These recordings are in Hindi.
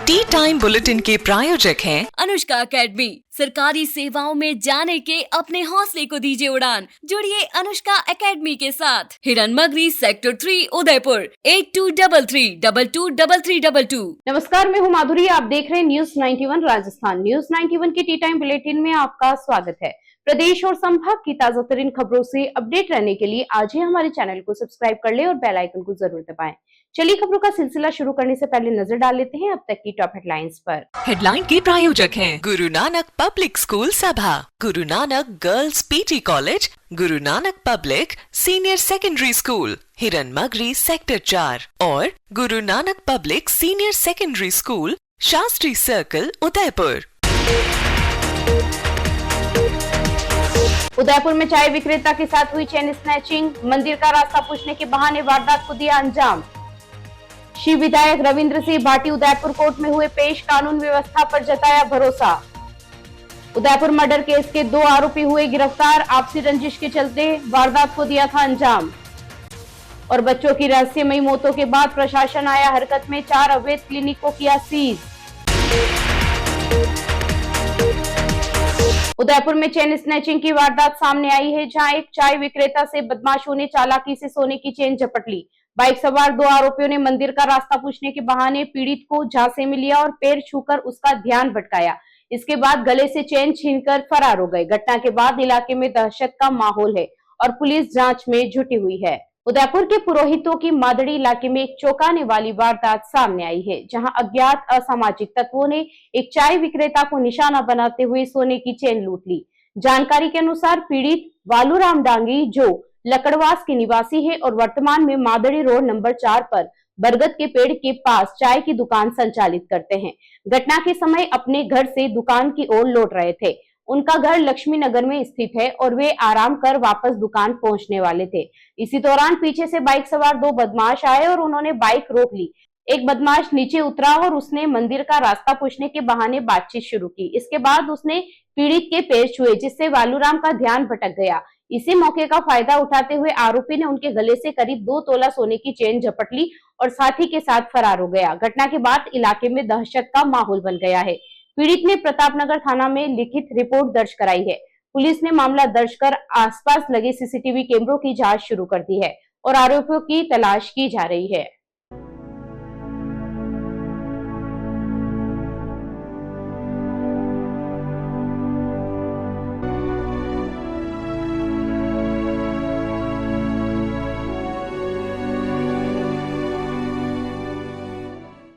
टी टाइम बुलेटिन के प्रायोजक हैं अनुष्का एकेडमी। सरकारी सेवाओं में जाने के अपने हौसले को दीजिए उड़ान। जुड़िए अनुष्का एकेडमी के साथ। हिरन मगरी सेक्टर 3 उदयपुर 8233223322। नमस्कार, मैं हूं माधुरी। आप देख रहे हैं न्यूज 91 राजस्थान। न्यूज 91 के टी टाइम बुलेटिन में आपका स्वागत है। प्रदेश और संभाग की ताजा तरीन खबरों से अपडेट रहने के लिए आज ही हमारे चैनल को सब्सक्राइब कर लें और बेल आइकन को जरूर दबाएं। चलिए खबरों का सिलसिला शुरू करने से पहले नजर डाल लेते हैं अब तक की टॉप हेडलाइंस पर। हेडलाइन के प्रायोजक हैं गुरु नानक पब्लिक स्कूल सभा, Guru Nanak girls PT college, Guru Nanak public senior secondary school, हिरन मगरी सेक्टर 4 और Guru Nanak public senior secondary school, Shastri circle, Udaipur. Udaipur में चाय विक्रेता के साथ हुई चेन स्नैचिंग, मंदिर का रास्ता पूछने के बहाने वारदात को दिया अंजाम। शिव विधायक रविंद्र सिंह भाटी उदयपुर कोर्ट में हुए पेश, कानून व्यवस्था पर जताया भरोसा। उदयपुर मर्डर केस के 2 आरोपी हुए गिरफ्तार, आपसी रंजिश के चलते वारदात को दिया था अंजाम। और बच्चों की रहस्यमयी मौतों के बाद प्रशासन आया हरकत में, 4 अवैध क्लिनिक को किया सीज। उदयपुर में चेन स्नैचिंग की वारदात सामने आई है, जहां एक चाय विक्रेता से बदमाशों ने चालाकी से सोने की चेन झपट ली। बाइक सवार 2 आरोपियों ने मंदिर का रास्ता पूछने के बहाने पीड़ित को झांसे में लिया और पैर छूकर उसका ध्यान भटकाया। इसके बाद गले से चेन छीनकर फरार हो गए। घटना के बाद इलाके में दहशत का माहौल है और पुलिस जांच में जुटी हुई है। उदयपुर के पुरोहितों की मादड़ी इलाके में एक चौंकाने वाली वारदात सामने आई है, जहां अज्ञात असामाजिक तत्वों ने एक चाय विक्रेता को निशाना बनाते हुए सोने की चेन लूट ली। जानकारी के अनुसार पीड़ित वालूराम डांगी, जो लकड़वास के निवासी है और वर्तमान में मादड़ी रोड नंबर 4 पर बरगद के पेड़ के पास चाय की दुकान संचालित करते हैं। घटना के समय अपने घर से दुकान की ओर लौट रहे थे। उनका घर लक्ष्मी नगर में स्थित है और वे आराम कर वापस दुकान पहुंचने वाले थे। इसी दौरान पीछे से बाइक सवार 2 बदमाश आए और उन्होंने बाइक रोक ली। एक बदमाश नीचे उतरा और उसने मंदिर का रास्ता पूछने के बहाने बातचीत शुरू की। इसके बाद उसने पीड़ित के पैर छुए, जिससे वालूराम का ध्यान भटक गया। इसी मौके का फायदा उठाते हुए आरोपी ने उनके गले से करीब 2 तोला सोने की चेन झपट ली और साथी के साथ फरार हो गया। घटना के बाद इलाके में दहशत का माहौल बन गया है। पीड़ित ने प्रतापनगर थाना में लिखित रिपोर्ट दर्ज कराई है। पुलिस ने मामला दर्ज कर आसपास लगे सीसीटीवी कैमरों की जांच शुरू कर दी है और आरोपियों की तलाश की जा रही है।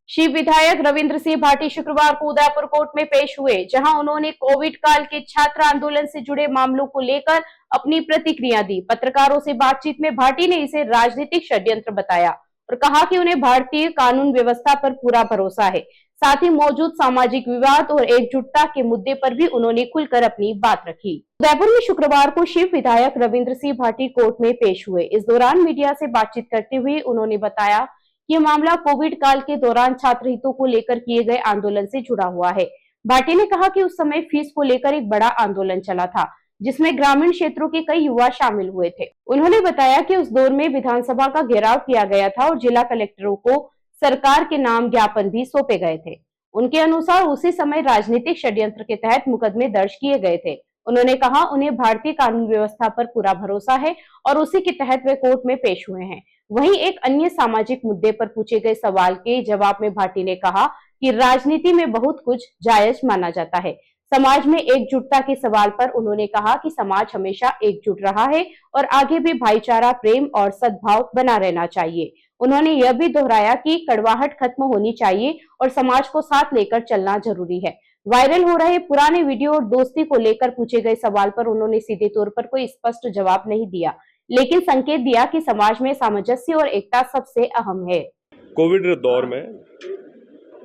शिव विधायक रविंद्र सिंह भाटी शुक्रवार को उदयपुर कोर्ट में पेश हुए, जहां उन्होंने कोविड काल के छात्र आंदोलन से जुड़े मामलों को लेकर अपनी प्रतिक्रिया दी। पत्रकारों से बातचीत में भाटी ने इसे राजनीतिक षड्यंत्र बताया और कहा कि उन्हें भारतीय कानून व्यवस्था पर पूरा भरोसा है। साथ ही मौजूद सामाजिक विवाद और एकजुटता के मुद्दे पर भी उन्होंने खुलकर अपनी बात रखी। उदयपुर में शुक्रवार को शिव विधायक रविंद्र सिंह भाटी कोर्ट में पेश हुए। इस दौरान मीडिया से बातचीत करते हुए उन्होंने बताया ये मामला कोविड काल के दौरान छात्र हितों को लेकर किए गए आंदोलन से जुड़ा हुआ है। भाटी ने कहा कि उस समय फीस को लेकर एक बड़ा आंदोलन चला था, जिसमें ग्रामीण क्षेत्रों के कई युवा शामिल हुए थे। उन्होंने बताया कि उस दौर में विधानसभा का घेराव किया गया था और जिला कलेक्टरों को सरकार के नाम ज्ञापन भी सौंपे गए थे। उनके अनुसार उसी समय राजनीतिक षड्यंत्र के तहत मुकदमे दर्ज किए गए थे। उन्होंने कहा उन्हें भारतीय कानून व्यवस्था पर पूरा भरोसा है और उसी के तहत वे कोर्ट में पेश हुए हैं। वहीं एक अन्य सामाजिक मुद्दे पर पूछे गए सवाल के जवाब में भाटी ने कहा कि राजनीति में बहुत कुछ जायज माना जाता है। समाज में एकजुटता के सवाल पर उन्होंने कहा कि समाज हमेशा एकजुट रहा है और आगे भी भाईचारा, प्रेम और सद्भाव बना रहना चाहिए। उन्होंने यह भी दोहराया कि कड़वाहट खत्म होनी चाहिए और समाज को साथ लेकर चलना जरूरी है। वायरल हो रहे पुराने वीडियो और दोस्ती को लेकर पूछे गए सवाल पर उन्होंने सीधे तौर पर कोई स्पष्ट जवाब नहीं दिया, लेकिन संकेत दिया कि समाज में सामंजस्य और एकता सबसे अहम है। कोविड दौर में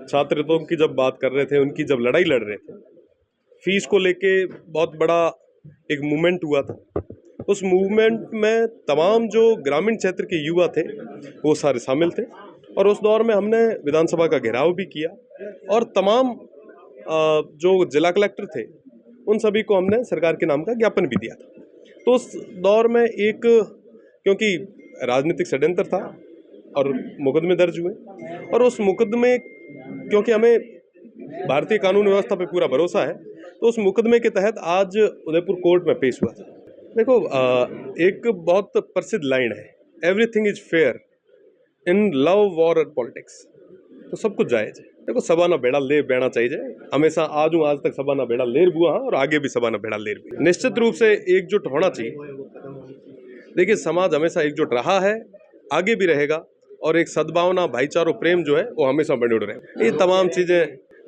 छात्र हितों की जब बात कर रहे थे, उनकी जब लड़ाई लड़ रहे थे, फीस को लेके बहुत बड़ा एक मूवमेंट हुआ था। उस मूवमेंट में तमाम जो ग्रामीण क्षेत्र के युवा थे वो सारे शामिल थे और उस दौर में हमने विधानसभा का घेराव भी किया और तमाम जो जिला कलेक्टर थे उन सभी को हमने सरकार के नाम का ज्ञापन भी दिया था। तो उस दौर में एक, क्योंकि राजनीतिक षड्यंत्र था और मुकदमे दर्ज हुए और उस मुकदमे क्योंकि हमें भारतीय कानून व्यवस्था पे पूरा भरोसा है। तो उस मुकदमे के तहत आज उदयपुर कोर्ट में पेश हुआ था। देखो, एक बहुत प्रसिद्ध लाइन है, everything is fair in love war और पॉलिटिक्स। तो सब कुछ जायज है। देखो, सबाना बेड़ा ले बेड़ा चाहिए हमेशा। आज तक सबाना बेड़ा लेर बुआ और आगे भी सबाना बेड़ा लेर भी। निश्चित रूप से एकजुट होना चाहिए। देखिए, समाज हमेशा एकजुट रहा है, आगे भी रहेगा, और एक सद्भावना, भाईचारा, प्रेम जो है वो हमेशा बने रहे। ये तमाम चीजें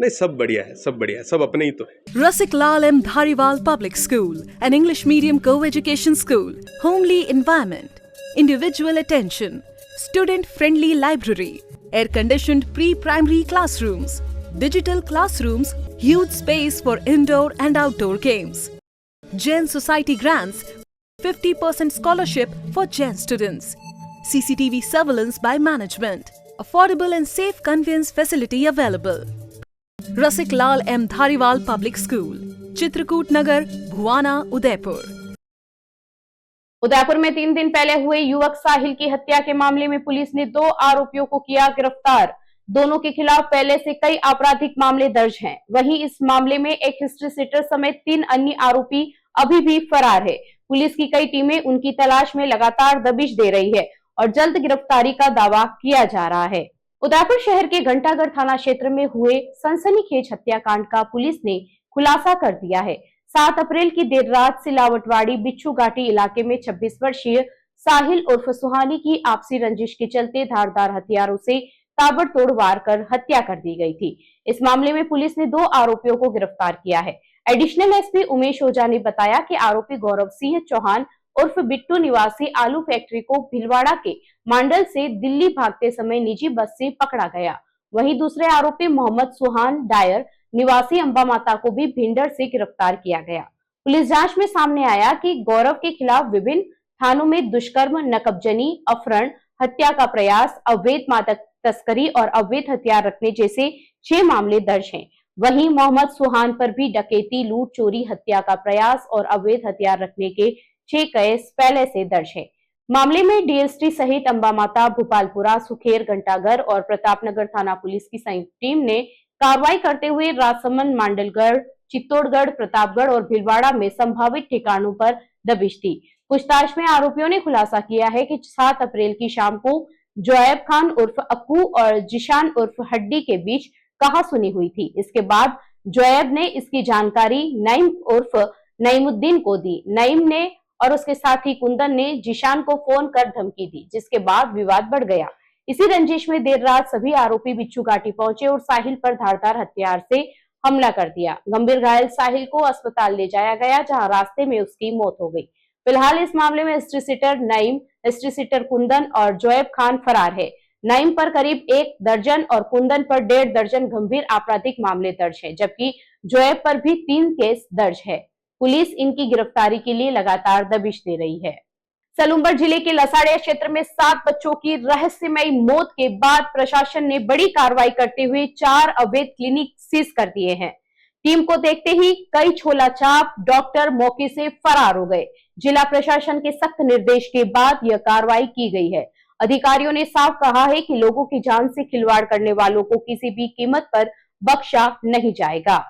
नहीं, सब बढ़िया है, सब बढ़िया है, सब अपने ही तो है। Rasik Lal M. Dhariwal Public School, an English medium co-education school, homely environment, individual attention, student-friendly library, air-conditioned pre-primary classrooms, digital classrooms, huge space for indoor and outdoor games. Jain Society grants 50% scholarship for Jain students. CCTV surveillance by management. Affordable and safe conveyance facility available. Rasik Lal M. Dhariwal Public School, Chitrakoot नगर, भुवाना, उदयपुर। उदयपुर में 3 दिन पहले हुए युवक साहिल की हत्या के मामले में पुलिस ने 2 आरोपियों को किया गिरफ्तार। दोनों के खिलाफ पहले से कई आपराधिक मामले दर्ज हैं। वहीं इस मामले में एक हिस्ट्री सीटर समेत 3 अन्य आरोपी अभी भी फरार है। पुलिस की कई टीमें उनकी तलाश में लगातार दबिश दे रही है और जल्द गिरफ्तारी का दावा किया जा रहा है। उदयपुर शहर के घंटागढ़ थाना क्षेत्र में हुए सनसनीखेज हत्याकांड का पुलिस ने खुलासा कर दिया है। 7 अप्रैल की देर रात सिलावटवाड़ी बिच्छू घाटी इलाके में 26 वर्षीय साहिल उर्फ सुहानी की आपसी रंजिश के चलते धारदार हथियारों से ताबड़तोड़ वार कर हत्या कर दी गई थी। इस मामले में पुलिस ने 2 आरोपियों को गिरफ्तार किया है। एडिशनल एसपी उमेश ओझा ने बताया कि आरोपी गौरव सिंह चौहान उर्फ बिट्टू निवासी आलू फैक्ट्री को भिलवाड़ा के मांडल से दिल्ली भागते समय निजी बस से पकड़ा गया। वहीं दूसरे आरोपी मोहम्मद सुहान डायर निवासी अंबा माता को भी भिंडर से गिरफ्तार किया गया। पुलिस जांच में सामने आया कि गौरव के खिलाफ विभिन्न थानों में दुष्कर्म, नकबजनी, अपहरण, हत्या का प्रयास, अवैध मादक तस्करी और अवैध हथियार रखने जैसे 6 मामले दर्ज हैं। वहीं मोहम्मद सुहान पर भी डकैती, लूट, चोरी, हत्या का प्रयास और अवैध हथियार रखने के 6 केस पहले से दर्ज है। मामले में डीएसटी सहित अंबा माता, भोपालपुरा, सुखेर, घंटागढ़ और प्रतापनगर थाना पुलिस की संयुक्त टीम ने कार्रवाई करते हुए राजसमंद, मांडलगढ़, चित्तौड़गढ़, प्रतापगढ़ और भिलवाड़ा में संभावित ठिकानों पर दबिश दी। पूछताछ में आरोपियों ने खुलासा किया है कि 7 अप्रैल की शाम को जोएब खान उर्फ अप्पू और जिशान उर्फ हड्डी के बीच कहासुनी हुई थी। इसके बाद जोएब ने इसकी जानकारी नईम उर्फ नईमुद्दीन को दी। नईम ने और उसके साथी कुंदन ने जिशान को फोन कर धमकी दी, जिसके बाद विवाद बढ़ गया। इसी रंजिश में देर रात सभी आरोपी बिच्छू घाटी पहुंचे और साहिल पर धारदार हथियार से हमला कर दिया। गंभीर घायल साहिल को अस्पताल ले जाया गया, जहां रास्ते में उसकी मौत हो गई। फिलहाल इस मामले में history sheeter Naeem, history sheeter Kundan और जोएब खान फरार है। नईम पर करीब 1 दर्जन और कुंदन पर 1.5 दर्जन गंभीर आपराधिक मामले दर्ज है, जबकि जोएब पर भी 3 केस दर्ज है। पुलिस इनकी गिरफ्तारी के लिए लगातार दबिश दे रही है। सलूम्बर जिले के लसाड़िया क्षेत्र में 7 बच्चों की रहस्यमयी मौत के बाद प्रशासन ने बड़ी कार्रवाई करते हुए 4 अवैध क्लिनिक सीज कर दिए हैं। टीम को देखते ही कई छोला चाप डॉक्टर मौके से फरार हो गए। जिला प्रशासन के सख्त निर्देश के बाद यह कार्रवाई की गई है। अधिकारियों ने साफ कहा है कि लोगों की जान से खिलवाड़ करने वालों को किसी भी कीमत पर बख्शा नहीं जाएगा।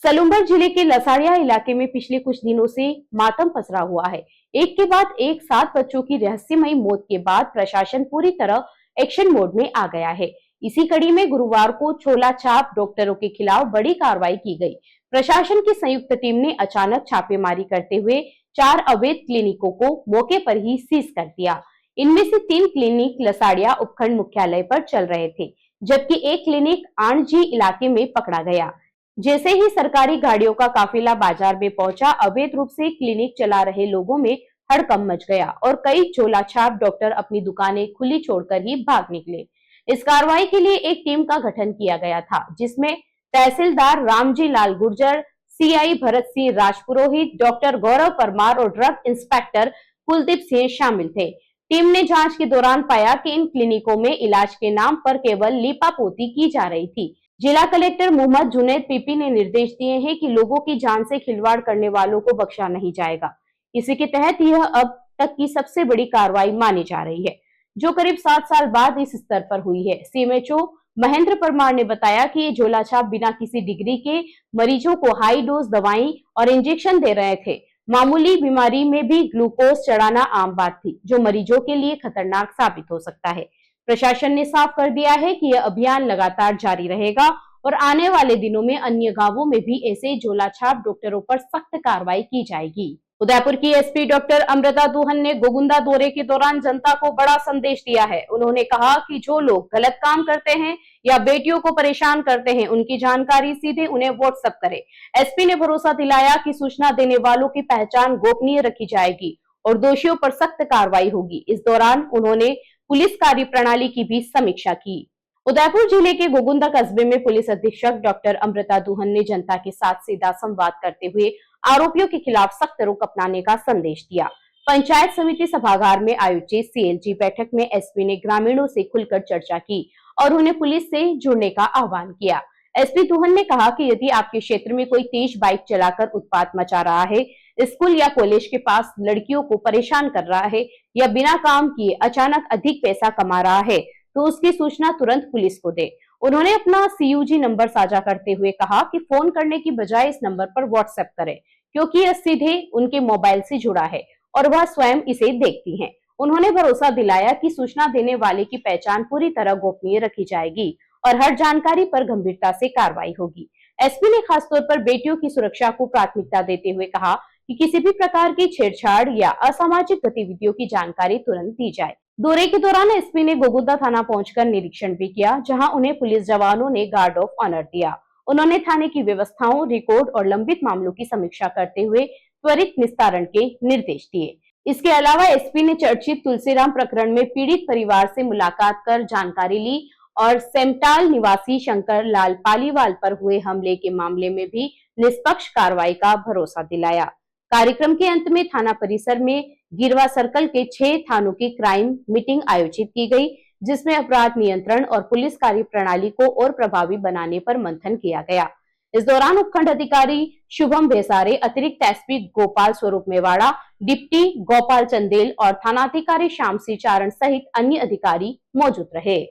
सलूम्बर जिले के लसाड़िया इलाके में पिछले कुछ दिनों से मातम पसरा हुआ है। एक के बाद एक 7 बच्चों की रहस्यमयी मौत के बाद प्रशासन पूरी तरह एक्शन मोड में आ गया है। इसी कड़ी में गुरुवार को छोला छाप डॉक्टरों के खिलाफ बड़ी कार्रवाई की गई। प्रशासन की संयुक्त टीम ने अचानक छापेमारी करते हुए 4 अवैध क्लिनिकों को मौके पर ही सीज कर दिया। इनमें से 3 क्लिनिक लसाड़िया उपखंड मुख्यालय पर चल रहे थे, जबकि एक क्लिनिक आणजी इलाके में पकड़ा गया। जैसे ही सरकारी गाड़ियों का काफिला बाजार में पहुंचा, अवैध रूप से क्लिनिक चला रहे लोगों में हड़कंप मच गया और कई चोला छाप डॉक्टर अपनी दुकानें खुली छोड़कर ही भाग निकले। इस कार्रवाई के लिए एक टीम का गठन किया गया था, जिसमें तहसीलदार रामजी लाल गुर्जर, सीआई भरत सिंह राजपुरोहित, डॉक्टर गौरव परमार और ड्रग इंस्पेक्टर कुलदीप सिंह शामिल थे। टीम ने जांच के दौरान पाया कि इन क्लिनिकों में इलाज के नाम पर केवल लीपापोती की जा रही थी। जिला कलेक्टर मोहम्मद जुनैद पीपी ने निर्देश दिए हैं कि लोगों की जान से खिलवाड़ करने वालों को बख्शा नहीं जाएगा। इसी के तहत यह अब तक की सबसे बड़ी कार्रवाई मानी जा रही है, जो करीब 7 साल बाद इस स्तर पर हुई है। सीएमएचओ महेंद्र परमार ने बताया कि ये झोला छाप बिना किसी डिग्री के मरीजों को हाई डोज दवाएं और इंजेक्शन दे रहे थे। मामूली बीमारी में भी ग्लूकोज चढ़ाना आम बात थी, जो मरीजों के लिए खतरनाक साबित हो सकता है। प्रशासन ने साफ कर दिया है कि यह अभियान लगातार जारी रहेगा और आने वाले दिनों में अन्य गांवों में भी ऐसे झोला छाप डॉक्टरों पर सख्त कार्रवाई की जाएगी। उदयपुर की एसपी डॉक्टर अमृता दुहन ने गोगुंदा दौरे के दौरान जनता को बड़ा संदेश दिया है। उन्होंने कहा कि जो लोग गलत काम करते हैं या बेटियों को परेशान करते हैं, उनकी जानकारी सीधे उन्हें व्हाट्सएप करें। एसपी ने भरोसा दिलाया कि सूचना देने वालों की पहचान गोपनीय रखी जाएगी और दोषियों पर सख्त कार्रवाई होगी। इस दौरान उन्होंने पुलिस कार्य प्रणाली की भी समीक्षा की। उदयपुर जिले के गोगुंदा कस्बे में पुलिस अधीक्षक डॉक्टर अमृता दुहन ने जनता के साथ सीधा संवाद करते हुए आरोपियों के खिलाफ सख्त रुख अपनाने का संदेश दिया। पंचायत समिति सभागार में आयोजित सीएलजी बैठक में एसपी ने ग्रामीणों से खुलकर चर्चा की और उन्हें पुलिस से जुड़ने का आह्वान किया। एसपी दुहन ने कहा कि यदि आपके क्षेत्र में कोई तेज बाइक चलाकर उत्पात मचा रहा है, स्कूल या कॉलेज के पास लड़कियों को परेशान कर रहा है या बिना काम किए अचानक अधिक पैसा कमा रहा है, तो उसकी सूचना तुरंत पुलिस को दे। उन्होंने अपना CUG नंबर साझा करते हुए कहा कि फोन करने की बजाय इस नंबर पर व्हाट्सएप करें, क्योंकि यह सीधे उनके मोबाइल से जुड़ा है और वह स्वयं इसे देखती हैं। उन्होंने भरोसा दिलाया कि सूचना देने वाले की पहचान पूरी तरह गोपनीय रखी जाएगी और हर जानकारी पर गंभीरता से कार्रवाई होगी। एसपी ने खासतौर पर बेटियों की सुरक्षा को प्राथमिकता देते हुए कहा कि किसी भी प्रकार की छेड़छाड़ या असामाजिक गतिविधियों की जानकारी तुरंत दी जाए। दौरे के दौरान एसपी ने गोगुंदा थाना पहुंचकर निरीक्षण भी किया, जहां उन्हें पुलिस जवानों ने गार्ड ऑफ ऑनर दिया। उन्होंने थाने की व्यवस्थाओं, रिकॉर्ड और लंबित मामलों की समीक्षा करते हुए त्वरित निस्तारण के निर्देश दिए। इसके अलावा एसपी ने चर्चित तुलसीराम प्रकरण में पीड़ित परिवार से मुलाकात कर जानकारी ली और सेमटाल निवासी शंकर लाल पालीवाल पर हुए हमले के मामले में भी निष्पक्ष कार्रवाई का भरोसा दिलाया। कार्यक्रम के अंत में थाना परिसर में गिरवा सर्कल के 6 थानों की क्राइम मीटिंग आयोजित की गई, जिसमें अपराध नियंत्रण और पुलिस कार्य प्रणाली को और प्रभावी बनाने पर मंथन किया गया। इस दौरान उपखंड अधिकारी शुभम भेसारे, अतिरिक्त एसपी गोपाल स्वरूप मेवाड़ा, डिप्टी गोपाल चंदेल और थानाधिकारी श्याम सिंह चारण सहित अन्य अधिकारी मौजूद रहे।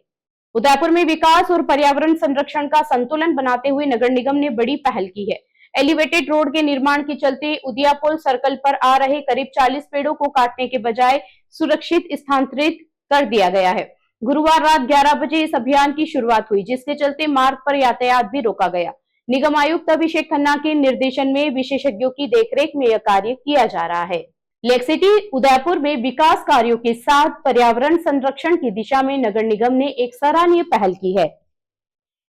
उदयपुर में विकास और पर्यावरण संरक्षण का संतुलन बनाते हुए नगर निगम ने बड़ी पहल की है। एलिवेटेड रोड के निर्माण के चलते उदियापुर सर्कल पर आ रहे करीब 40 पेड़ों को काटने के बजाय सुरक्षित स्थानांतरित कर दिया गया है। गुरुवार रात 11 बजे इस अभियान की शुरुआत हुई, जिसके चलते मार्ग पर यातायात भी रोका गया। निगम आयुक्त अभिषेक खन्ना के निर्देशन में विशेषज्ञों की देखरेख में यह कार्य किया जा रहा है। लेक सिटी उदयपुर में विकास कार्यों के साथ पर्यावरण संरक्षण की दिशा में नगर निगम ने एक सराहनीय पहल की है।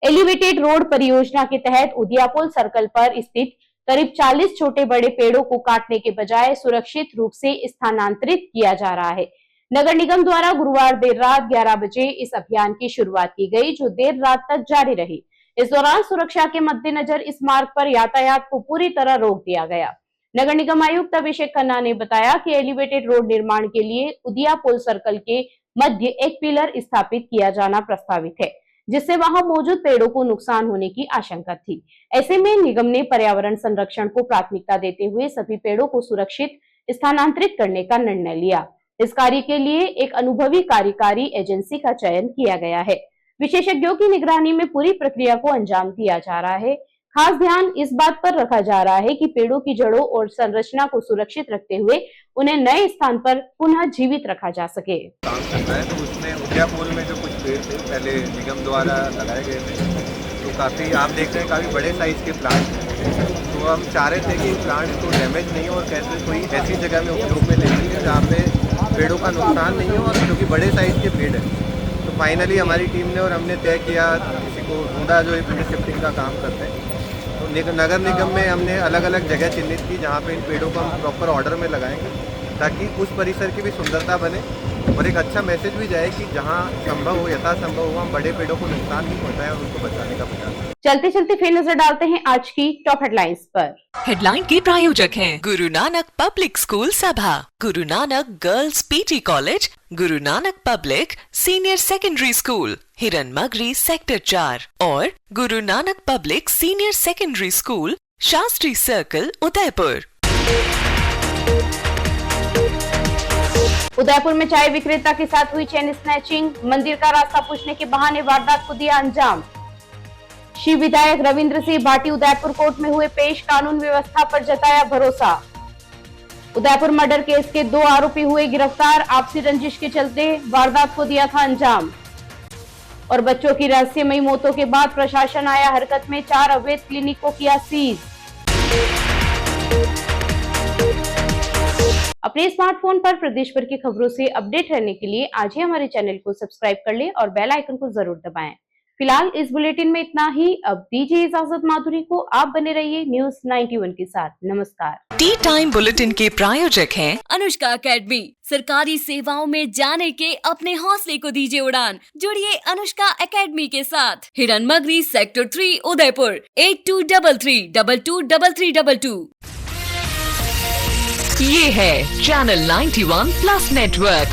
एलिवेटेड रोड परियोजना के तहत उदियापुर सर्कल पर स्थित करीब 40 छोटे बड़े पेड़ों को काटने के बजाय सुरक्षित रूप से स्थानांतरित किया जा रहा है। नगर निगम द्वारा गुरुवार देर रात 11 बजे इस अभियान की शुरुआत की गई, जो देर रात तक जारी रही। इस दौरान सुरक्षा के मद्देनजर इस मार्ग पर यातायात को पूरी तरह रोक दिया गया। नगर निगम आयुक्त अभिषेक खन्ना ने बताया कि एलिवेटेड रोड निर्माण के लिए उदियापुर सर्कल के मध्य एक पिलर स्थापित किया जाना प्रस्तावित है, जिससे वहां मौजूद पेड़ों को नुकसान होने की आशंका थी। ऐसे में निगम ने पर्यावरण संरक्षण को प्राथमिकता देते हुए सभी पेड़ों को सुरक्षित स्थानांतरित करने का निर्णय लिया। इस कार्य के लिए एक अनुभवी कार्यकारी एजेंसी का चयन किया गया है। विशेषज्ञों की निगरानी में पूरी प्रक्रिया को अंजाम दिया जा रहा है। खास ध्यान इस बात पर रखा जा रहा है कि पेड़ों की जड़ों और संरचना को सुरक्षित रखते हुए उन्हें नए स्थान पर पुनः जीवित रखा जा सके। काम करता है, तो उसमें उदयपुर में जो कुछ पेड़ थे पहले निगम द्वारा लगाए गए थे, तो काफ़ी आप देख रहे हैं काफ़ी बड़े साइज़ के प्लांट हैं। तो हम चाह रहे थे कि प्लांट को डैमेज नहीं हो और कैसे कोई ऐसी जगह में उपयोग में ले सकें जहाँ पे पेड़ों का नुकसान नहीं हो, और क्योंकि बड़े साइज़ के पेड़ हैं। तो फाइनली हमारी टीम ने और हमने तय किया, किसी को ढूंढा जो पेड़ शिफ्टिंग का काम करते हैं। तो नगर निगम में हमने अलग अलग जगह चिन्हित की जहाँ पे इन पेड़ों को हम प्रॉपर ऑर्डर में लगाएंगे, ताकि उस परिसर की भी सुंदरता बने और एक अच्छा मैसेज भी जाए कि जहाँ संभव हो, यथासंभव हो, हम बड़े पेड़ों को नुकसान नहीं पहुँचाएं और उनको बचाने का प्रयास करें। चलते चलते फिर नजर डालते हैं आज की टॉप हेडलाइंस पर। हेडलाइन के प्रायोजक हैं गुरु नानक पब्लिक स्कूल सभा, Guru Nanak girls PT college, Guru Nanak public senior secondary school, हिरन मगरी सेक्टर 4 और Guru Nanak public senior secondary school, Shastri circle, Udaipur. Udaipur में चाय विक्रेता के साथ हुई चेन स्नैचिंग, मंदिर का रास्ता पूछने के बहाने वारदात को दिया अंजाम। शिव विधायक रविंद्र सिंह भाटी उदयपुर कोर्ट में हुए पेश, कानून व्यवस्था पर जताया भरोसा। उदयपुर मर्डर केस के 2 आरोपी हुए गिरफ्तार, आपसी रंजिश के चलते वारदात को दिया था अंजाम। और बच्चों की रहस्यमयी मौतों के बाद प्रशासन आया हरकत में, 4 अवैध क्लिनिक को किया सीज। अपने स्मार्टफोन पर प्रदेश भर की खबरों से अपडेट रहने के लिए आज ही हमारे चैनल को सब्सक्राइब कर लें और बेल आइकन को जरूर दबाएं। फिलहाल इस बुलेटिन में इतना ही। अब दीजिए इजाजत माधुरी को, आप बने रहिए न्यूज़ 91 के साथ। नमस्कार। टी टाइम बुलेटिन के प्रायोजक हैं अनुष्का एकेडमी। सरकारी सेवाओं में जाने के अपने हौसले को दीजिए उड़ान। जुड़िए अनुष्का एकेडमी के साथ। हिरन मगरी सेक्टर 3 उदयपुर 8233223322। ये है चैनल 91 प्लस नेटवर्क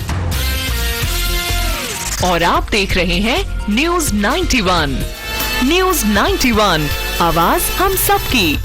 और आप देख रहे हैं न्यूज़ 91। न्यूज़ 91, आवाज हम सबकी।